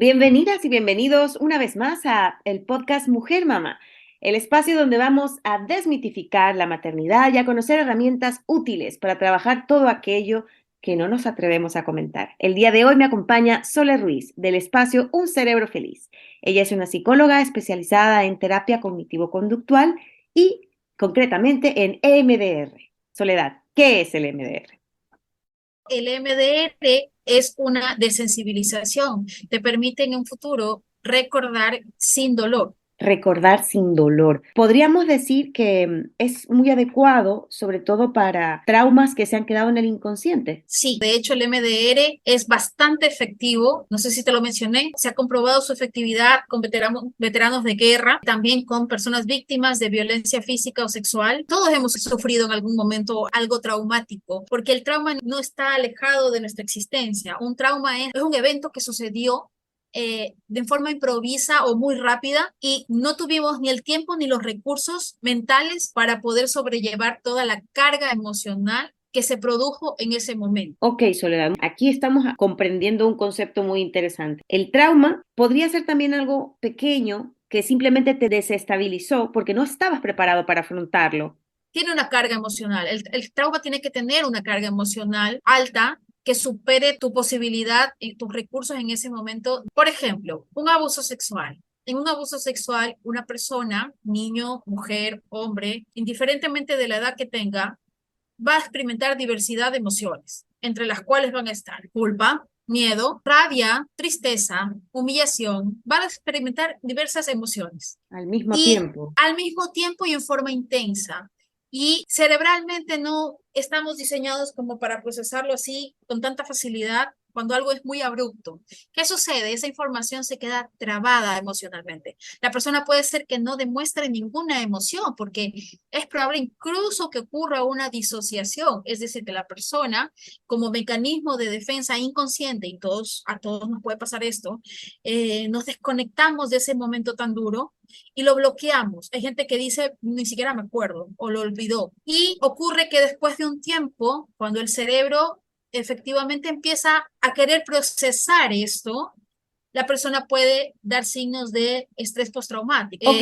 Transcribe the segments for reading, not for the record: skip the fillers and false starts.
Bienvenidas y bienvenidos una vez más a el podcast Mujer Mamá, el espacio donde vamos a desmitificar la maternidad y a conocer herramientas útiles para trabajar todo aquello que no nos atrevemos a comentar. El día de hoy me acompaña Sole Ruiz, del espacio Un Cerebro Feliz. Ella es una psicóloga especializada en terapia cognitivo-conductual y concretamente en EMDR. Soledad, ¿qué es el EMDR? El MDR es una desensibilización. Te permite en un futuro recordar sin dolor. Recordar sin dolor. Podríamos decir que es muy adecuado, sobre todo para traumas que se han quedado en el inconsciente. Sí, de hecho el MDR es bastante efectivo. No sé si te lo mencioné. Se ha comprobado su efectividad con veteranos de guerra, también con personas víctimas de violencia física o sexual. Todos hemos sufrido en algún momento algo traumático, porque el trauma no está alejado de nuestra existencia. Un trauma es un evento que sucedió de forma improvisa o muy rápida y no tuvimos ni el tiempo ni los recursos mentales para poder sobrellevar toda la carga emocional que se produjo en ese momento. Ok, Soledad, aquí estamos comprendiendo un concepto muy interesante. El trauma podría ser también algo pequeño que simplemente te desestabilizó porque no estabas preparado para afrontarlo. Tiene una carga emocional. El trauma tiene que tener una carga emocional alta que supere tu posibilidad y tus recursos en ese momento. Por ejemplo, un abuso sexual. En un abuso sexual, una persona, niño, mujer, hombre, indiferentemente de la edad que tenga, va a experimentar diversidad de emociones, entre las cuales van a estar culpa, miedo, rabia, tristeza, humillación. Van a experimentar diversas emociones Al mismo y tiempo. al mismo tiempo y en forma intensa. Y cerebralmente no estamos diseñados como para procesarlo así con tanta facilidad cuando algo es muy abrupto. ¿Qué sucede? Esa información se queda trabada emocionalmente. La persona puede ser que no demuestre ninguna emoción porque es probable incluso que ocurra una disociación, es decir, que la persona como mecanismo de defensa inconsciente, y a todos nos puede pasar esto, nos desconectamos de ese momento tan duro y lo bloqueamos. Hay gente que dice, ni siquiera me acuerdo o lo olvidó. Y ocurre que después de un tiempo, cuando el cerebro efectivamente empieza a querer procesar esto, la persona puede dar signos de estrés postraumático. Ok,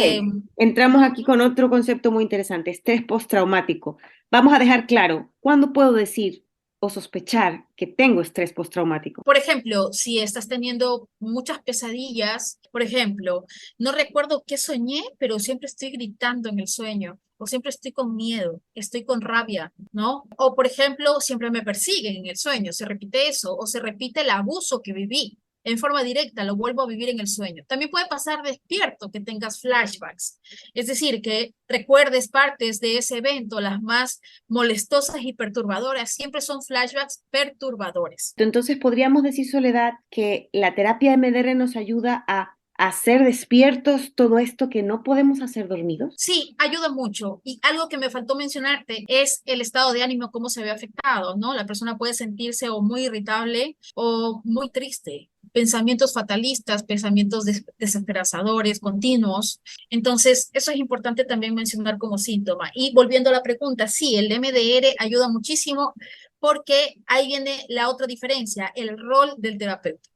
entramos aquí con otro concepto muy interesante, estrés postraumático. Vamos a dejar claro, ¿cuándo puedo decir o sospechar que tengo estrés postraumático? Por ejemplo, si estás teniendo muchas pesadillas, por ejemplo, no recuerdo qué soñé, pero siempre estoy gritando en el sueño, o siempre estoy con miedo, estoy con rabia, ¿no? O por ejemplo, siempre me persiguen en el sueño, se repite eso, o se repite el abuso que viví. En forma directa, lo vuelvo a vivir en el sueño. También puede pasar despierto, que tengas flashbacks, es decir, que recuerdes partes de ese evento, las más molestosas y perturbadoras, siempre son flashbacks perturbadores. Entonces, podríamos decir, Soledad, que la terapia MDR nos ayuda a hacer despiertos todo esto que no podemos hacer dormidos. Sí, ayuda mucho. Y algo que me faltó mencionarte es el estado de ánimo, cómo se ve afectado, ¿no? La persona puede sentirse o muy irritable o muy triste. Pensamientos fatalistas, pensamientos desesperanzadores, continuos. Entonces, eso es importante también mencionar como síntoma. Y volviendo a la pregunta, sí, el MDR ayuda muchísimo porque ahí viene la otra diferencia, el rol del terapeuta.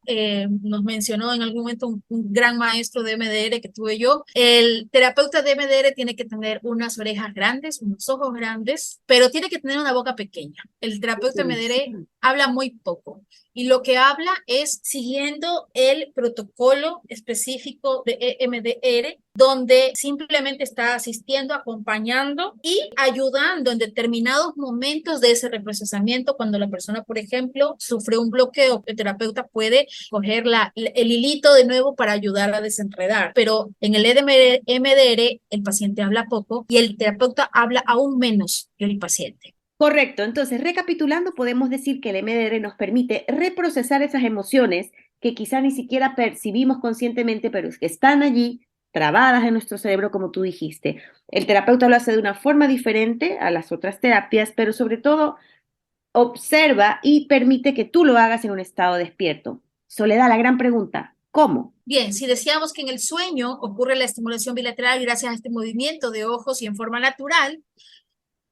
Nos mencionó en algún momento un gran maestro de MDR que tuve yo. El terapeuta de MDR tiene que tener unas orejas grandes, unos ojos grandes, pero tiene que tener una boca pequeña. El terapeuta MDR Interesante. habla muy poco y lo que habla es siguiendo el protocolo específico de EMDR, donde simplemente está asistiendo, acompañando y ayudando en determinados momentos de ese reprocesamiento. Cuando la persona, por ejemplo, sufre un bloqueo, el terapeuta puede coger el hilito de nuevo para ayudar a desenredar. Pero en el EMDR, el paciente habla poco y el terapeuta habla aún menos que el paciente. Correcto. Entonces, recapitulando, podemos decir que el MDR nos permite reprocesar esas emociones que quizá ni siquiera percibimos conscientemente, pero que están allí, trabadas en nuestro cerebro, como tú dijiste. El terapeuta lo hace de una forma diferente a las otras terapias, pero sobre todo observa y permite que tú lo hagas en un estado despierto. Soledad, la gran pregunta, ¿cómo? Bien, si decíamos que en el sueño ocurre la estimulación bilateral gracias a este movimiento de ojos y en forma natural,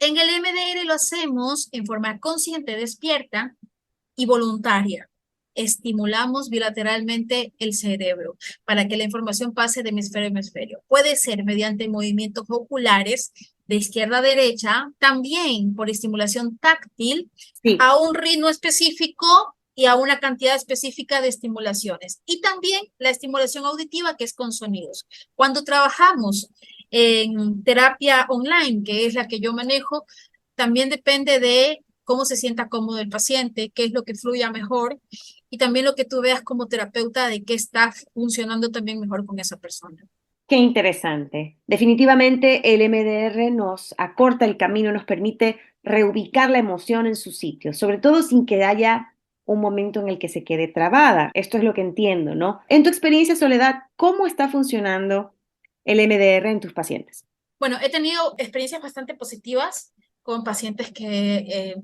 en el MDR lo hacemos en forma consciente, despierta y voluntaria. estimulamos bilateralmente el cerebro para que la información pase de hemisferio a hemisferio. Puede ser mediante movimientos oculares de izquierda a derecha, también por estimulación táctil Sí, a un ritmo específico y a una cantidad específica de estimulaciones. Y también la estimulación auditiva, que es con sonidos. Cuando trabajamos en terapia online, que es la que yo manejo, también depende de cómo se sienta cómodo el paciente, qué es lo que fluya mejor y también lo que tú veas como terapeuta de qué está funcionando también mejor con esa persona. qué interesante. Definitivamente el MDR nos acorta el camino, nos permite reubicar la emoción en su sitio, sobre todo sin que haya un momento en el que se quede trabada. Esto es lo que entiendo, ¿no? En tu experiencia, Soledad, ¿cómo está funcionando el MDR en tus pacientes? Bueno, he tenido experiencias bastante positivas con pacientes que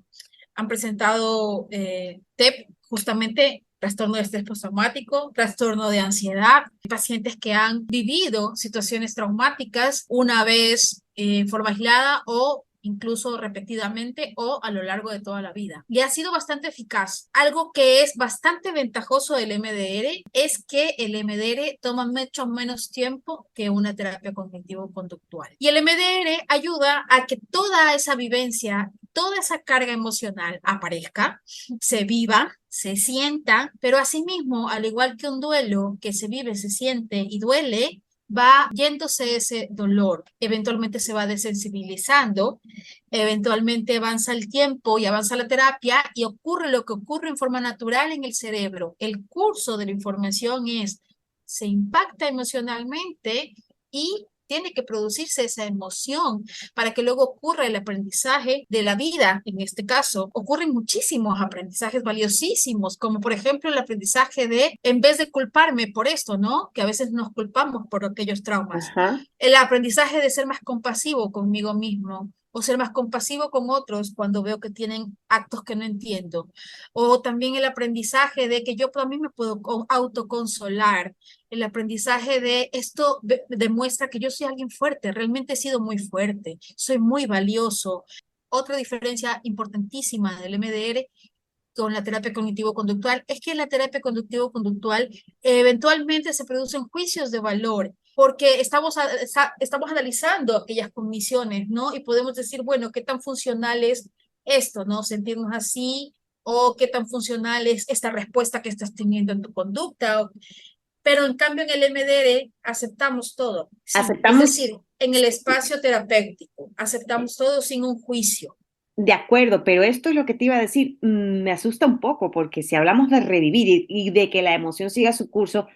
han presentado TEP, justamente trastorno de estrés postraumático, trastorno de ansiedad, pacientes que han vivido situaciones traumáticas una vez en forma aislada o incluso repetidamente o a lo largo de toda la vida. Y ha sido bastante eficaz. Algo que es bastante ventajoso del MDR es que el MDR toma mucho menos tiempo que una terapia cognitivo-conductual. Y el MDR ayuda a que toda esa vivencia, toda esa carga emocional aparezca, se viva, se sienta, pero asimismo, al igual que un duelo que se vive, se siente y duele, va yéndose ese dolor, eventualmente se va desensibilizando, eventualmente avanza el tiempo y avanza la terapia y ocurre lo que ocurre en forma natural en el cerebro. El curso de la información es, se impacta emocionalmente y tiene que producirse esa emoción para que luego ocurra el aprendizaje de la vida. En este caso, ocurren muchísimos aprendizajes valiosísimos, como por ejemplo el aprendizaje de, en vez de culparme por esto, ¿no? Que a veces nos culpamos por aquellos traumas. Ajá. El aprendizaje de ser más compasivo conmigo mismo o ser más compasivo con otros cuando veo que tienen actos que no entiendo. O también el aprendizaje de que yo también me puedo autoconsolar. El aprendizaje de esto demuestra que yo soy alguien fuerte, realmente he sido muy fuerte, soy muy valioso. Otra diferencia importantísima del MDR con la terapia cognitivo-conductual es que en la terapia cognitivo-conductual eventualmente se producen juicios de valor porque estamos analizando aquellas cogniciones, ¿no? Y podemos decir, bueno, ¿qué tan funcional es esto, ¿no? Sentirnos así o qué tan funcional es esta respuesta que estás teniendo en tu conducta. Pero en cambio en el MDR aceptamos todo, sí, es Aceptamos. decir, en el espacio terapéutico aceptamos todo sin un juicio. De acuerdo, pero esto es lo que te iba a decir. Me asusta un poco porque si hablamos de revivir y de que la emoción siga su curso,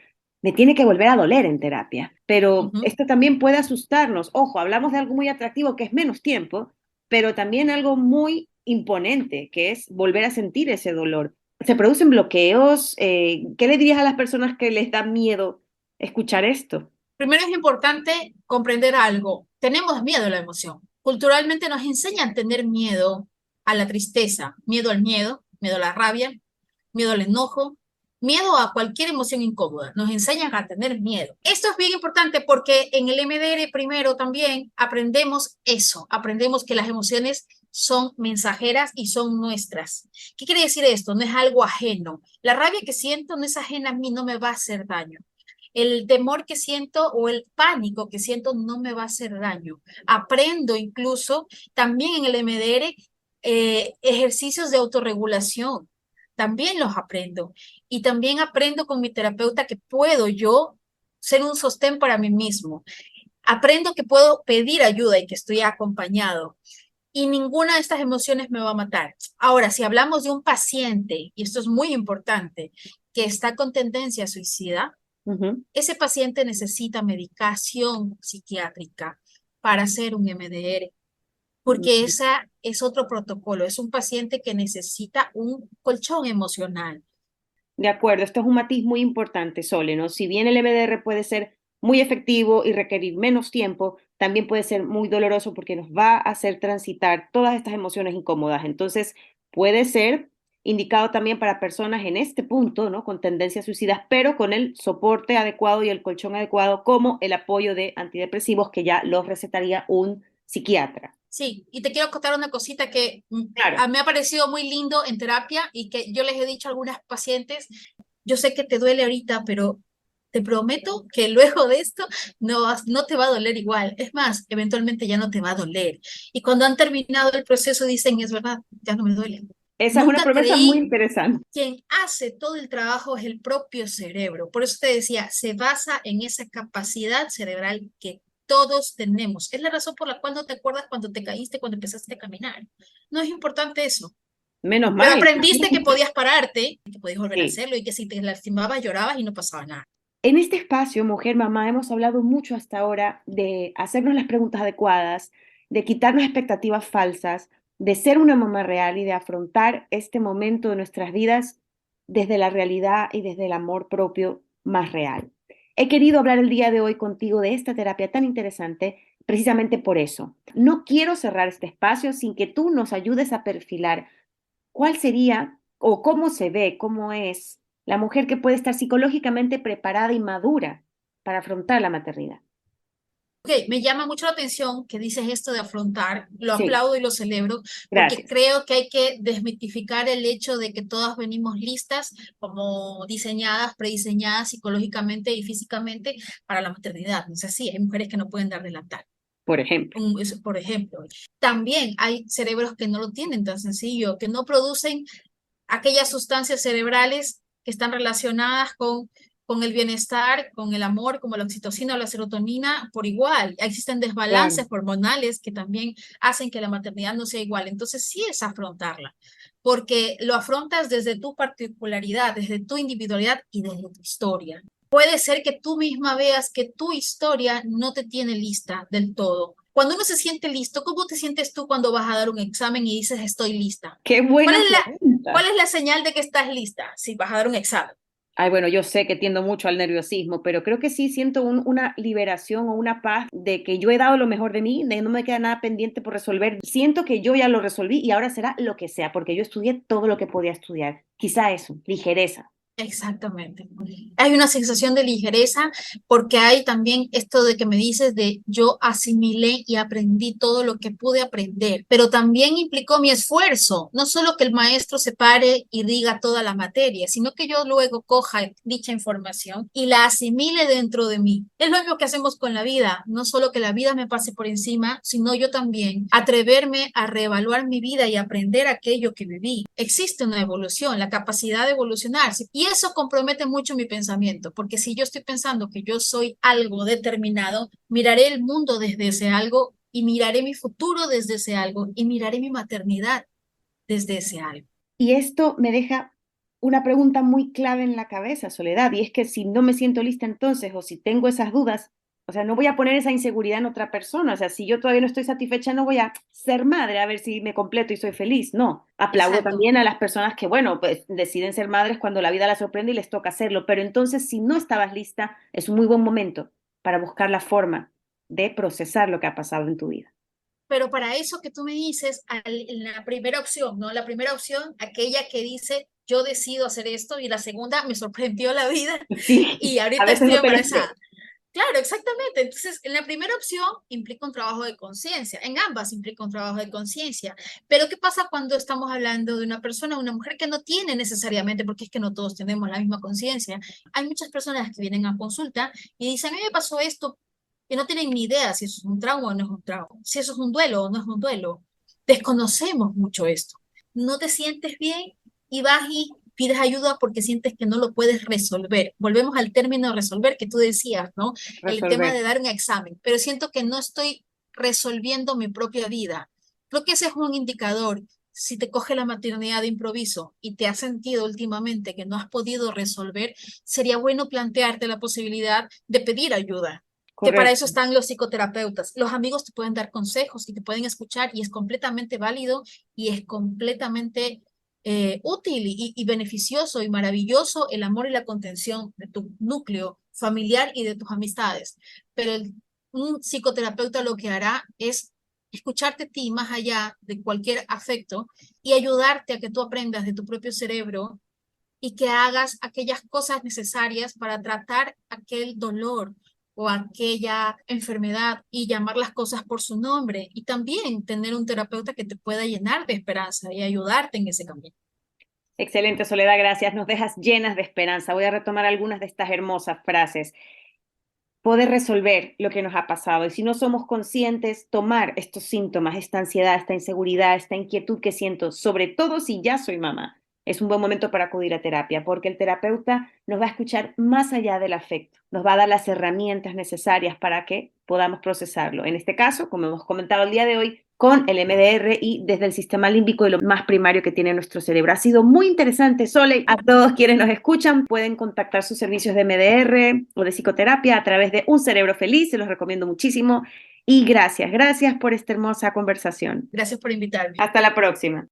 me tiene que volver a doler en terapia. Pero Ujú. esto también puede asustarnos. Ojo, hablamos de algo muy atractivo que es menos tiempo, pero también algo muy imponente, que es volver a sentir ese dolor. ¿Se producen bloqueos? ¿Qué le dirías a las personas que les da miedo escuchar esto? Primero es importante comprender algo. Tenemos miedo a la emoción. Culturalmente nos enseñan a tener miedo a la tristeza, miedo a la rabia, miedo al enojo, miedo a cualquier emoción incómoda. Nos enseñan a tener miedo. Esto es bien importante porque en el MDR primero también aprendemos eso, aprendemos que las emociones son mensajeras y son nuestras. ¿Qué quiere decir esto? No es algo ajeno. La rabia que siento no es ajena a mí, no me va a hacer daño. El temor que siento o el pánico que siento no me va a hacer daño. Aprendo incluso también en el MDR ejercicios de autorregulación. También los aprendo. Y también aprendo con mi terapeuta que puedo yo ser un sostén para mí mismo. Aprendo que puedo pedir ayuda y que estoy acompañado. Y ninguna de estas emociones me va a matar. Ahora, si hablamos de un paciente, y esto es muy importante, que está con tendencia suicida, Ujú. ese paciente necesita medicación psiquiátrica para hacer un MDR, porque esa es otro protocolo, es un paciente que necesita un colchón emocional. De acuerdo, esto es un matiz muy importante, Sole, ¿no? Si bien el MDR puede ser muy efectivo y requerir menos tiempo, también puede ser muy doloroso porque nos va a hacer transitar todas estas emociones incómodas. Entonces, puede ser indicado también para personas en este punto, ¿no? Con tendencias suicidas, pero con el soporte adecuado y el colchón adecuado, como el apoyo de antidepresivos que ya los recetaría un psiquiatra. Sí, y te quiero contar una cosita que Claro. me ha parecido muy lindo en terapia y que yo les he dicho a algunas pacientes, yo sé que te duele ahorita, pero te prometo que luego de esto no te va a doler igual. Es más, eventualmente ya no te va a doler. Y cuando han terminado el proceso dicen, es verdad, ya no me duele. Esa es una Nunca promesa muy creí. interesante. Quien hace todo el trabajo es el propio cerebro. Por eso te decía, se basa en esa capacidad cerebral que todos tenemos. Es la razón por la cual no te acuerdas cuando te caíste, cuando empezaste a caminar. No es importante eso. Menos Pero mal. aprendiste que podías pararte, que podías volver a Sí. hacerlo y que si te lastimabas llorabas y no pasaba nada. En este espacio, Mujer Mamá, hemos hablado mucho hasta ahora de hacernos las preguntas adecuadas, de quitarnos expectativas falsas, de ser una mamá real y de afrontar este momento de nuestras vidas desde la realidad y desde el amor propio más real. He querido hablar el día de hoy contigo de esta terapia tan interesante precisamente por eso. No quiero cerrar este espacio sin que tú nos ayudes a perfilar cuál sería o cómo se ve, cómo es la mujer que puede estar psicológicamente preparada y madura para afrontar la maternidad. Ok, me llama mucho la atención que dices esto de afrontar, lo Sí, aplaudo y lo celebro, porque gracias. creo que hay que desmitificar el hecho de que todas venimos listas, como diseñadas, prediseñadas psicológicamente y físicamente para la maternidad. No es así, hay mujeres que no pueden dar delantal. Por ejemplo. Por ejemplo, también hay cerebros que no lo tienen tan sencillo, que no producen aquellas sustancias cerebrales que están relacionadas con el bienestar, con el amor, como la oxitocina o la serotonina, por igual. Existen Claro. desbalances hormonales que también hacen que la maternidad no sea igual. Entonces sí es afrontarla, porque lo afrontas desde tu particularidad, desde tu individualidad y desde tu historia. Puede ser que tú misma veas que tu historia no te tiene lista del todo. Cuando uno se siente listo, ¿cómo te sientes tú cuando vas a dar un examen y dices estoy lista? Qué ¿Cuál buena es cuál pregunta. es la señal de que estás lista si vas a dar un examen? Ay, bueno, yo sé que tiendo mucho al nerviosismo, pero creo que sí siento una liberación o una paz de que yo he dado lo mejor de mí, de que no me queda nada pendiente por resolver. Siento que yo ya lo resolví y ahora será lo que sea, porque yo estudié todo lo que podía estudiar. Quizá eso, ligereza. Exactamente. Hay una sensación de ligereza porque hay también esto de que me dices de yo asimilé y aprendí todo lo que pude aprender, pero también implicó mi esfuerzo, no solo que el maestro se pare y diga toda la materia, sino que yo luego coja dicha información y la asimile dentro de mí. Es lo mismo que hacemos con la vida, no solo que la vida me pase por encima, sino yo también atreverme a reevaluar mi vida y aprender aquello que viví. Existe una evolución, la capacidad de evolucionar. Y eso compromete mucho mi pensamiento, porque si yo estoy pensando que yo soy algo determinado, miraré el mundo desde ese algo y miraré mi futuro desde ese algo y miraré mi maternidad desde ese algo. Y esto me deja una pregunta muy clave en la cabeza, Soledad, y es que si no me siento lista entonces o si tengo esas dudas, o sea, no voy a poner esa inseguridad en otra persona, o sea, si yo todavía no estoy satisfecha, no voy a ser madre a ver si me completo y soy feliz, no. Aplaudo Exacto. también a las personas que, bueno, pues deciden ser madres cuando la vida las sorprende y les toca hacerlo, pero entonces si no estabas lista, es un muy buen momento para buscar la forma de procesar lo que ha pasado en tu vida. Pero para eso que tú me dices, en la primera opción, ¿no? La primera opción, aquella que dice, yo decido hacer esto, y la segunda, me sorprendió la vida Sí, y a ahorita veces estoy no te lo esperas. embarazada. Claro, exactamente. Entonces, en la primera opción implica un trabajo de conciencia, en ambas implica un trabajo de conciencia. Pero ¿qué pasa cuando estamos hablando de una persona, una mujer que no tiene necesariamente, porque es que no todos tenemos la misma conciencia? Hay muchas personas que vienen a consulta y dicen, a mí me pasó esto, que no tienen ni idea si eso es un trauma o no es un trauma, si eso es un duelo o no es un duelo. Desconocemos mucho esto. No te sientes bien y vas y pides ayuda porque sientes que no lo puedes resolver. Volvemos al término resolver que tú decías, ¿no? El tema Resolver. de dar un examen, pero siento que no estoy resolviendo mi propia vida. Creo que ese es un indicador. Si te coge la maternidad de improviso y te has sentido últimamente que no has podido resolver, sería bueno plantearte la posibilidad de pedir ayuda, que para eso Correcto. están los psicoterapeutas. Los amigos te pueden dar consejos y te pueden escuchar y es completamente válido y es completamente útil y beneficioso y maravilloso el amor y la contención de tu núcleo familiar y de tus amistades. Pero un psicoterapeuta lo que hará es escucharte a ti más allá de cualquier afecto y ayudarte a que tú aprendas de tu propio cerebro y que hagas aquellas cosas necesarias para tratar aquel dolor o aquella enfermedad y llamar las cosas por su nombre y también tener un terapeuta que te pueda llenar de esperanza y ayudarte en ese camino. Excelente, Soledad, gracias. Nos dejas llenas de esperanza. Voy a retomar algunas de estas hermosas frases. Poder resolver lo que nos ha pasado y si no somos conscientes, tomar estos síntomas, esta ansiedad, esta inseguridad, esta inquietud que siento, sobre todo si ya soy mamá, es un buen momento para acudir a terapia porque el terapeuta nos va a escuchar más allá del afecto, nos va a dar las herramientas necesarias para que podamos procesarlo. En este caso, como hemos comentado el día de hoy, con el MDR y desde el sistema límbico y lo más primario que tiene nuestro cerebro. Ha sido muy interesante, Sole. A todos quienes nos escuchan pueden contactar sus servicios de MDR o de psicoterapia a través de Un Cerebro Feliz, se los recomiendo muchísimo. Y gracias por esta hermosa conversación. Gracias por invitarme. Hasta la próxima.